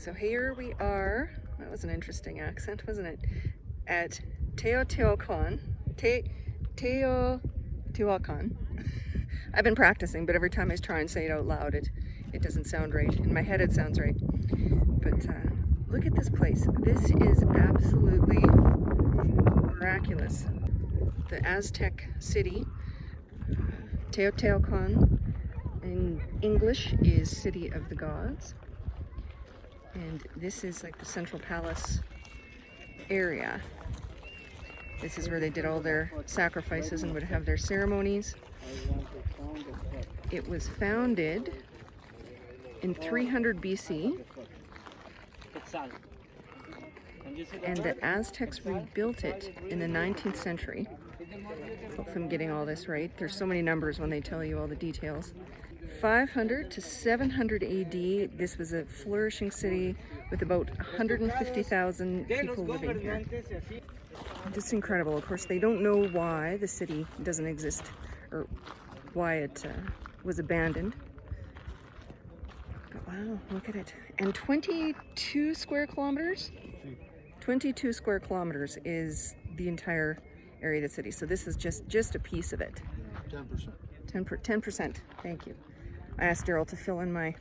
So here we are, that was an interesting accent, wasn't it? At Teotihuacán. Teotihuacán. I've been practicing, but every time I try and say it out loud, it doesn't sound right. In my head it sounds right. But look at this place. This is absolutely miraculous. The Aztec city, Teotihuacán, in English is City of the Gods. And this is like the central palace area. This is where they did all their sacrifices and would have their ceremonies. It was founded in 300 BC, and the Aztecs rebuilt it in the 19th century. Hope I'm getting all this right. There's so many numbers when they tell you all the details. 500 to 700 AD, this was a flourishing city with about 150,000 people living here. Just incredible. Of course, they don't know why the city doesn't exist or why it was abandoned. But wow, look at it. And 22 square kilometers? 22 square kilometers is the entire area of the city. So this is just a piece of it. 10%. 10%. Thank you. I asked Daryl to fill in my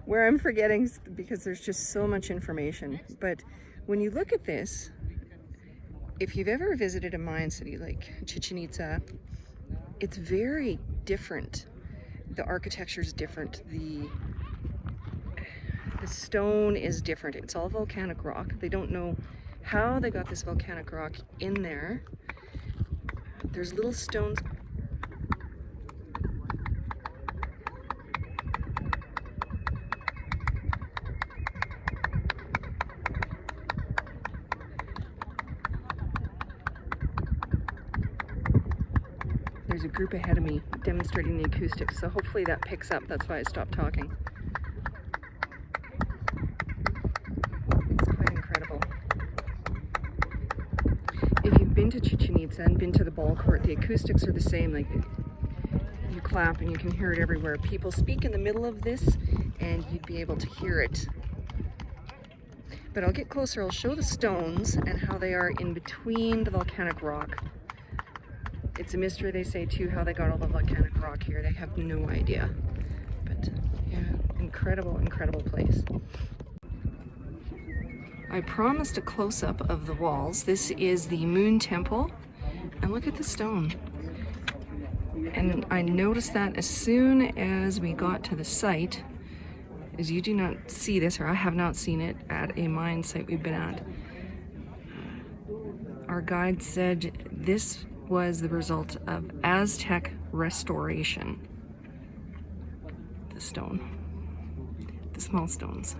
where I'm forgetting because there's just so much information. But when you look at this, if you've ever visited a Mayan city like Chichen Itza, it's very different. The architecture is different. The stone is different. It's all volcanic rock. They don't know how they got this volcanic rock in there. There's little stones. There's a group ahead of me demonstrating the acoustics, so hopefully that picks up. That's why I stopped talking. It's quite incredible. If you've been to Chichen Itza and been to the ball court, the acoustics are the same. Like, you clap and you can hear it everywhere. People speak in the middle of this and you'd be able to hear it. But I'll get closer. I'll show the stones and how they are in between the volcanic rock. It's a mystery, they say, too, how they got all the volcanic rock here. They have no idea. But yeah, incredible, incredible place. I promised a close-up of the walls. This is the Moon Temple. And look at the stone. And I noticed that as soon as we got to the site, as you do not see this, or I have not seen it at a mine site we've been at. Our guide said this was the result of Aztec restoration. The stone, the small stones.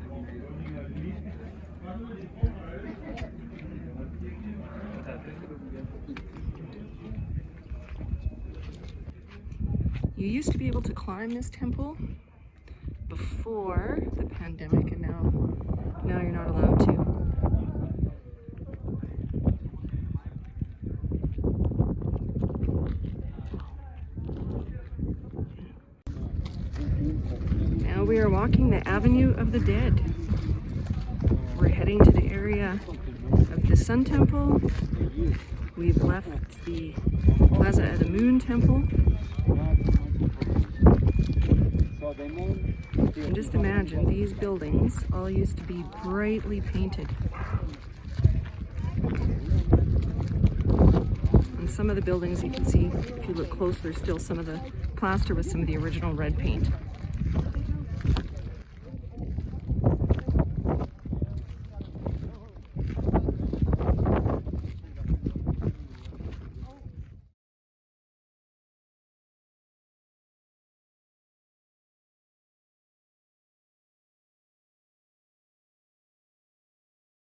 You used to be able to climb this temple before the pandemic, and now you're not allowed to. Now we are walking the Avenue of the Dead. We're heading to the area of the Sun Temple. We've left the Plaza of the Moon Temple. And just imagine, these buildings all used to be brightly painted. And some of the buildings you can see, if you look close, there's still some of the plaster with some of the original red paint.